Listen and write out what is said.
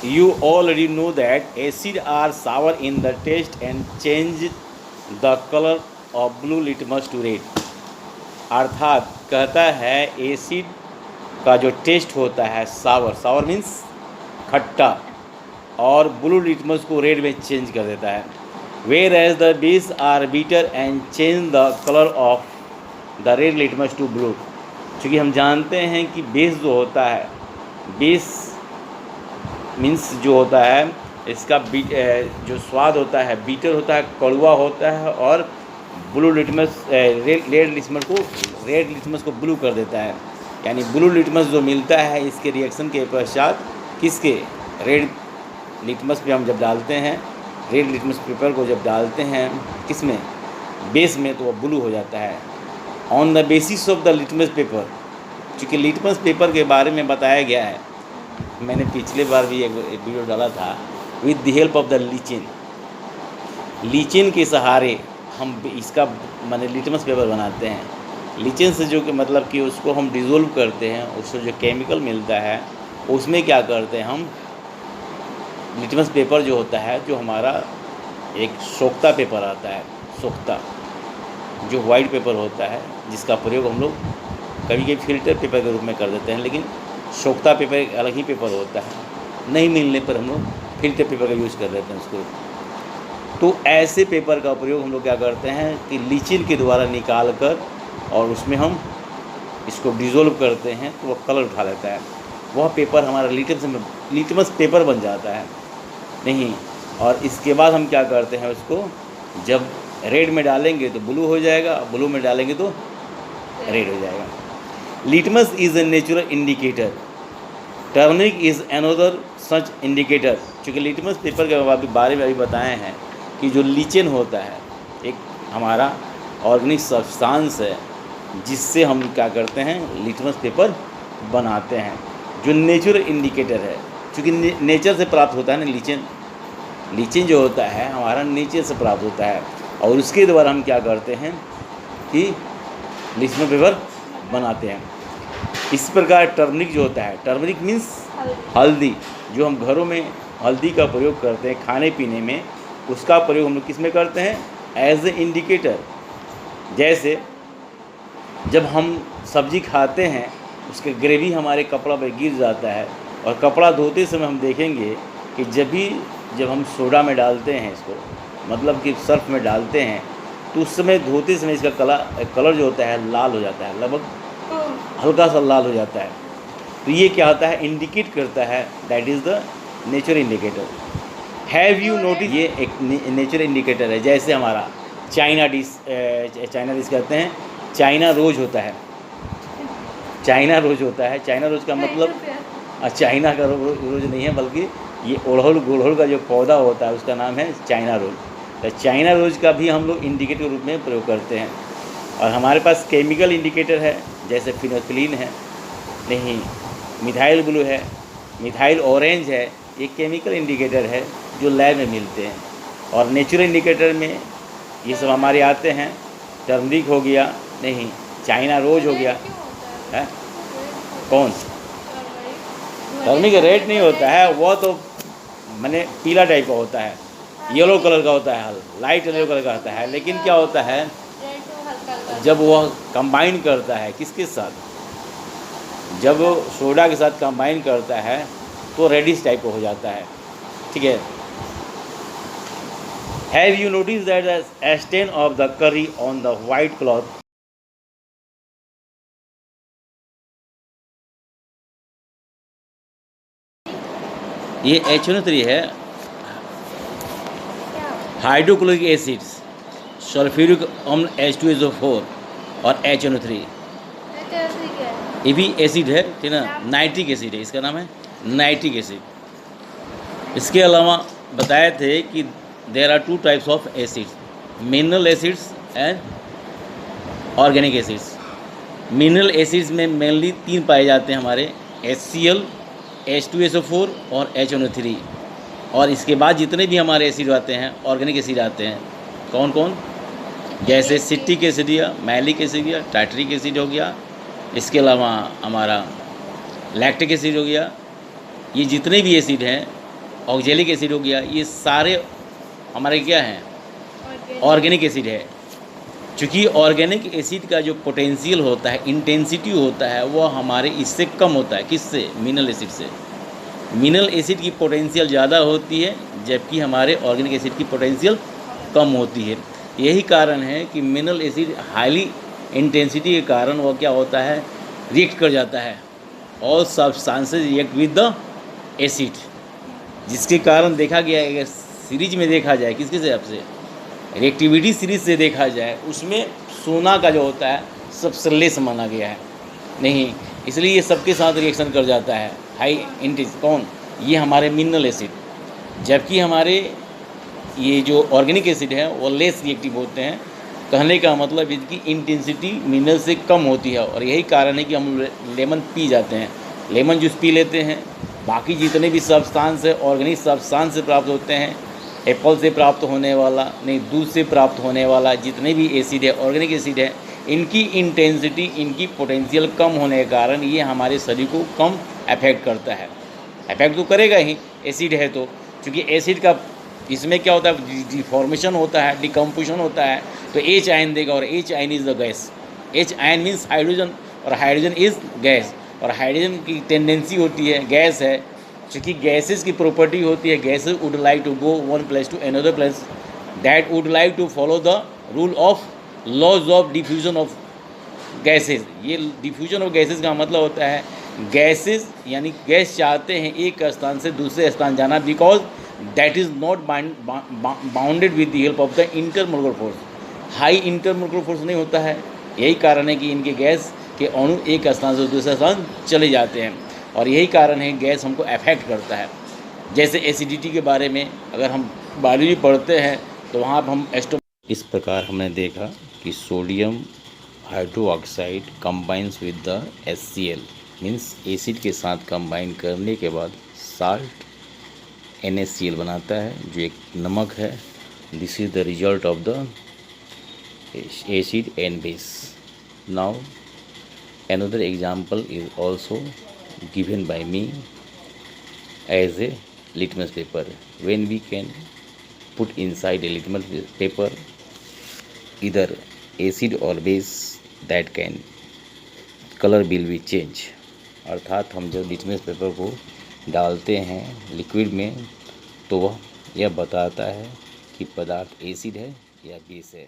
You already know that acid are sour in the taste and change the color of blue litmus to red. अर्थात कहता है acid का जो test होता है सावर, सावर मीन्स खट्टा, और ब्लू लिटमस को रेड में चेंज कर देता है. Whereas the base are bitter and change the colour of the red litmus to blue. चूँकि हम जानते हैं कि बेस जो होता है, बेस मीन्स जो होता है इसका जो स्वाद होता है बीटर होता है, कड़वा होता है, और ब्लू लिटमस रेड लिटमस को ब्लू कर देता है. यानी ब्लू लिटमस जो मिलता है इसके रिएक्शन के पश्चात किसके, रेड लिटमस पे हम जब डालते हैं, रेड लिटमस पेपर को जब डालते हैं किस में, बेस में, तो वह ब्लू हो जाता है. On the basis of the litmus paper. चूँकि लिटमस पेपर के बारे में बताया गया है, मैंने पिछले बार भी एक वीडियो डाला था, with the help of the lichen के सहारे हम इसका माने लिटमस पेपर बनाते हैं. लीचिन से जो कि मतलब कि उसको हम डिज़ोल्व करते हैं, उससे जो केमिकल मिलता है उसमें क्या करते हैं हम, लिटमस पेपर जो होता है, जो हमारा एक सोख्ता पेपर आता है, सोख्ता जो वाइट पेपर होता है, जिसका प्रयोग हम लोग कभी कभी फिल्टर पेपर के रूप में कर देते हैं, लेकिन सोख्ता पेपर एक अलग ही पेपर होता है. नहीं मिलने पर हम लोग फिल्टर पेपर का यूज़ कर देते हैं उसको. तो ऐसे पेपर का प्रयोग हम लोग क्या करते हैं कि लीचिन के द्वारा निकाल कर और उसमें हम इसको डिज़ोल्व करते हैं, तो वह कलर उठा लेता है. वह पेपर हमारा लिटमस पेपर बन जाता है. नहीं, और इसके बाद हम क्या करते हैं, उसको जब रेड में डालेंगे तो ब्लू हो जाएगा, ब्लू में डालेंगे तो रेड हो जाएगा. Litmus is a natural indicator. Turmeric is another such indicator. चूँकि लिटमस पेपर के बारे में अभी बताए हैं कि जो लीचिन होता है एक हमारा ऑर्गेनिक सब्सटेंस है, जिससे हम क्या करते हैं, लिटमस पेपर बनाते हैं, जो नेचुरल इंडिकेटर है. क्योंकि नेचर से प्राप्त होता है ना, लीचिन जो होता है हमारा नेचर से प्राप्त होता है, और उसके द्वारा हम क्या करते हैं कि लिटमस पेपर बनाते हैं. इस प्रकार टर्मरिक जो होता है, टर्मरिक मीन्स हल्दी, जो हम घरों में हल्दी का प्रयोग करते हैं खाने पीने में, उसका प्रयोग हम लोग किस में करते हैं, एज ए इंडिकेटर. जैसे जब हम सब्जी खाते हैं, उसके ग्रेवी हमारे कपड़ा पर गिर जाता है, और कपड़ा धोते समय हम देखेंगे कि जब हम सोडा में डालते हैं इसको, मतलब कि सर्फ में डालते हैं, तो उस समय धोते समय इसका कलर जो होता है लाल हो जाता है, लगभग हल्का सा लाल हो जाता है. तो ये क्या होता है, इंडिकेट करता है, that is the nature indicator. Have you notice, ये एक नेचर इंडिकेटर है. जैसे हमारा चाइना डिश कहते हैं, चाइना रोज होता है, चाइना रोज होता है. चाइना रोज का मतलब चाइना का रोज नहीं है, बल्कि ये गुड़हल का जो पौधा होता है उसका नाम है चाइना रोज. तो चाइना रोज का भी हम लोग इंडिकेटर के रूप में प्रयोग करते हैं. और हमारे पास केमिकल इंडिकेटर है, जैसे फिनोक्सिलिन है, नहीं मिथाइल ब्लू है, मिथाइल ऑरेंज है. ये केमिकल इंडिकेटर है जो लैब में मिलते हैं. और नेचुरल इंडिकेटर में ये सब हमारे आते हैं. टर्मरिक हो गया, नहीं चाइना रोज हो गया है. कौन टर्मरिक रेड नहीं होता है, वह तो मैंने पीला टाइप का होता है, येलो कलर का होता है, लाइट येलो कलर का होता है. लेकिन क्या होता है, जब वह कंबाइन करता है किसके साथ, जब सोडा के साथ कंबाइन करता है तो रेडिश टाइप का हो जाता है. ठीक है. Have you notice that the stain of the करी ऑन द वाइट क्लॉथ. ये HNO3 है, हाइड्रोक्लोरिक एसिड्स, सल्फ्यूरिक अम्ल H2SO4 और HNO3. ये भी एसिड है, ठीक है ना, नाइट्रिक एसिड है, इसका नाम है नाइट्रिक एसिड. इसके अलावा बताए थे कि there are 2 types of acids, mineral acids and organic acids. Mineral acids में मेनली 3 पाए जाते हैं हमारे, HCl, H2SO4 और HNO3. और इसके बाद जितने भी हमारे एसिड आते हैं, ऑर्गेनिक एसिड आते हैं, कौन कौन, जैसे सिट्रिक एसिड या मैलिक एसिड या टाइट्रिक एसिड हो गया, इसके अलावा हमारा लैक्टिक एसिड हो गया. ये जितने भी एसिड हैं ऑक्जेलिक एसिड हो गया, ये सारे हमारे क्या हैं, ऑर्गेनिक एसिड है। चूँकि ऑर्गेनिक एसिड का जो पोटेंशियल होता है, इंटेंसिटी होता है, वो हमारे इससे कम होता है। किससे? मिनरल एसिड से। मिनरल एसिड की पोटेंशियल ज़्यादा होती है, जबकि हमारे ऑर्गेनिक एसिड की पोटेंशियल कम होती है। यही कारण है कि मिनरल एसिड हाईली इंटेंसिटी के कारण वो क्या होता है, रिएक्ट कर जाता है, और substances react with the acid, जिसके कारण देखा गया है, अगर सीरीज में देखा जाए, किसके हिसाब से, रिएक्टिविटी सीरीज से देखा जाए, उसमें सोना का जो होता है सबसे लेस माना गया है नहीं, इसलिए ये सबके साथ रिएक्शन कर जाता है हाई इंटेंस। कौन? ये हमारे मिनरल एसिड। जबकि हमारे ये जो ऑर्गेनिक एसिड है वो लेस रिएक्टिव होते हैं। कहने का मतलब इसकी इंटेंसिटी मिनरल से कम होती है, और यही कारण है कि हम लेमन पी जाते हैं, लेमन जूस पी लेते हैं। बाकी जितने भी सब्सटेंस है, ऑर्गेनिक सब्सटेंस से प्राप्त होते हैं, एप्पल से प्राप्त होने वाला नहीं, दूध से प्राप्त होने वाला जितने भी एसिड है, ऑर्गेनिक एसिड है, इनकी इंटेंसिटी, इनकी पोटेंशियल कम होने के कारण ये हमारे शरीर को कम अफेक्ट करता है। अफेक्ट तो करेगा ही, एसिड है तो, क्योंकि एसिड का इसमें क्या होता है, डिफॉर्मेशन होता है, डिकम्पोजिशन होता है, तो H आयन देगा, और H ion is the gas. H ion means hydrogen, और हाइड्रोजन इज़ गैस, और हाइड्रोजन की टेंडेंसी होती है, गैस है। क्योंकि गैसेस की प्रॉपर्टी होती है, gases would like to go one place to another place, that would like to follow the rule of laws of diffusion of gases. ये डिफ्यूजन ऑफ गैसेस का मतलब होता है, गैसेस यानी गैस चाहते हैं एक स्थान से दूसरे स्थान जाना, because that is not bounded with the help of the intermolecular force. High intermolecular force नहीं होता है, यही कारण है कि इनके गैस के अणु एक स्थान से दूसरे स्थान चले जाते हैं, और यही कारण है गैस हमको अफेक्ट करता है। जैसे एसिडिटी के बारे में अगर हम बायोलॉजी पढ़ते हैं तो वहाँ पर हम इस प्रकार हमने देखा कि sodium hydroxide combines with the HCl, means acid के साथ कंबाइन करने के बाद साल्ट NaCl बनाता है, जो एक नमक है। This is the result of the acid and base. Now another example is also given by me as a litmus paper. When we can put inside a litmus paper either acid or base, that can color will be change. अर्थात हम जब litmus paper को डालते हैं liquid में, तो वह यह बताता है कि पदार्थ एसिड है या बेस है।